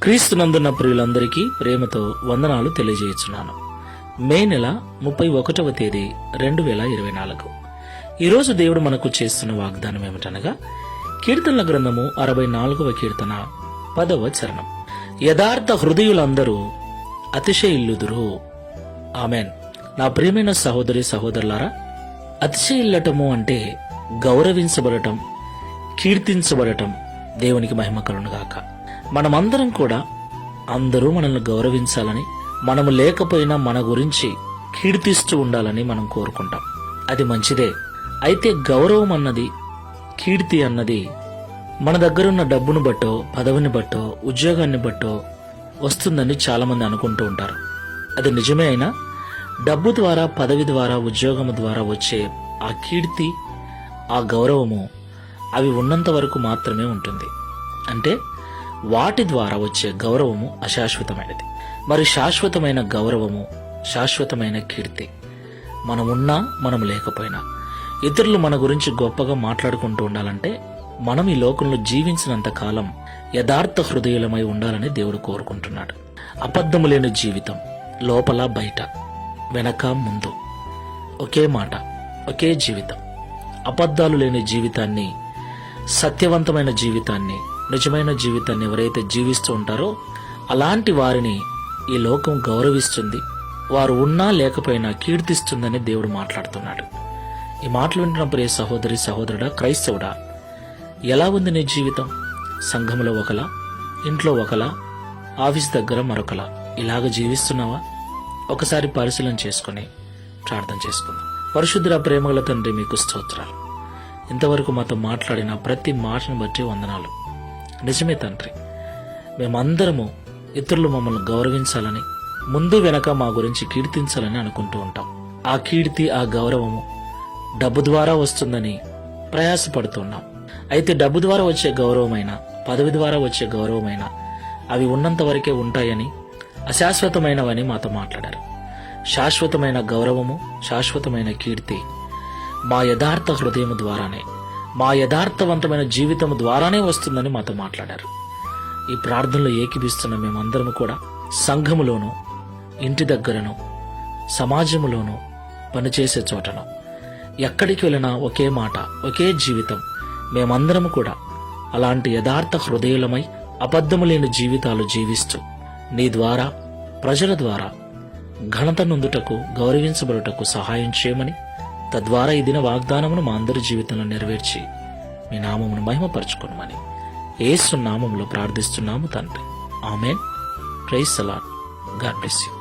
క్రీస్తునందున్న ప్రియులందరికీ ప్రేమతో వందనాలు తెలియజేస్తున్నాను. మే నెల 31వ తేదీ 2024. ఈరోజు దేవుడు మనకు చేస్తున్న వాగ్దానం ఏమిటనగా కీర్తనల గ్రంథము 64వ కీర్తన 10వ చరణం. యథార్థ హృదయులందరూ అతిశయిల్లుదురు. ఆమెన్. నా ప్రియమైన సహోదరి సహోదరులారా, అతిశయిల్లటము అంటే గౌరవించబడటం, కీర్తించబడటం. దేవునికి మహిమ కలుగునుగాక. మనమందరం కూడా అందరూ మనల్ని గౌరవించాలని, మనము లేకపోయినా మన గురించి కీర్తిస్తూ ఉండాలని మనం కోరుకుంటాం. అది మంచిదే. అయితే గౌరవం అన్నది, కీర్తి అన్నది మన దగ్గరున్న డబ్బును బట్టో, పదవిని బట్టో, ఉద్యోగాన్ని బట్టో వస్తుందని చాలా మంది అనుకుంటూ ఉంటారు. అది నిజమే. అయినా డబ్బు ద్వారా, పదవి ద్వారా, ఉద్యోగం ద్వారా వచ్చే ఆ కీర్తి, ఆ గౌరవము అవి ఉన్నంత వరకు మాత్రమే ఉంటుంది. అంటే వాటి ద్వారా వచ్చే గౌరవము అశాశ్వతమైనది. మరి శాశ్వతమైన గౌరవము, శాశ్వతమైన కీర్తి మనమున్నా మనం లేకపోయినా ఇతరులు మన గురించి గొప్పగా మాట్లాడుకుంటూ ఉండాలంటే మనం ఈ లోకంలో జీవించినంత కాలం యథార్థ హృదయులమై ఉండాలని దేవుడు కోరుకుంటున్నాడు. అబద్ధము లేని జీవితం, లోపల బయట, వెనక ముందు ఒకే మాట, ఒకే జీవితం. అబద్ధాలు లేని జీవితాన్ని, సత్యవంతమైన జీవితాన్ని, నిజమైన జీవితాన్ని ఎవరైతే జీవిస్తూ ఉంటారో అలాంటి వారిని ఈ లోకం గౌరవిస్తుంది. వారు ఉన్నా లేకపోయినా కీర్తిస్తుందని దేవుడు మాట్లాడుతున్నాడు. ఈ మాటలు వింటున్న ప్రియ సహోదరి సహోదరుడా, క్రైస్తవుడా, ఎలా ఉంది నీ జీవితం? సంఘంలో ఒకలా, ఇంట్లో ఒకలా, ఆఫీస్ దగ్గర మరొకలా ఇలాగ జీవిస్తున్నావా? ఒకసారి పరిశీలన చేసుకుని ప్రార్థన చేసుకుందాం. పరిశుద్ధుల ప్రేమగల తండ్రి, మీకు స్తోత్రాలు. ఇంతవరకు మాతో మాట్లాడిన ప్రతి మాటను బట్టి వందనాలు. నిజమే తండ్రి, మేమందరము ఇతరులు మమ్మల్ని గౌరవించాలని, ముందు వెనక మా గురించి కీర్తించాలని అనుకుంటూ ఉంటాం. ఆ కీర్తి, ఆ గౌరవము డబ్బు ద్వారా వస్తుందని ప్రయాసపడుతున్నాం. అయితే డబ్బు ద్వారా వచ్చే గౌరవమైనా, పదవి ద్వారా వచ్చే గౌరవమైనా అవి ఉన్నంత వరకే ఉంటాయని, అశాశ్వతమైనవని మాతో మాట్లాడారు. శాశ్వతమైన గౌరవము, శాశ్వతమైన కీర్తి మా యథార్థ హృదయం ద్వారానే, మా యథార్థవంతమైన జీవితం ద్వారానే వస్తుందని మాతో మాట్లాడారు. ఈ ప్రార్థనలో ఏకీభిస్తున్న మేమందరము కూడా సంఘములోను, ఇంటి దగ్గరను, సమాజంలోను, పనిచేసే చోటను, ఎక్కడికి వెళ్ళినా ఒకే మాట, ఒకే జీవితం. మేమందరము కూడా అలాంటి యథార్థ హృదయులమై అబద్ధము లేని జీవితాలు జీవిస్తూ నీ ద్వారా, ప్రజల ద్వారా ఘనత నొందుటకు, గౌరవించబడుటకు సహాయం చేయమని, తద్వారా ఈ దిన వాగ్దానమును మా అందరి జీవితంలో నెరవేర్చి మీ నామమును మహిమపరచుకొనమని యేసు నామములో ప్రార్థిస్తున్నాము తండ్రి. ఆమేన్. Praise the lord. God bless you.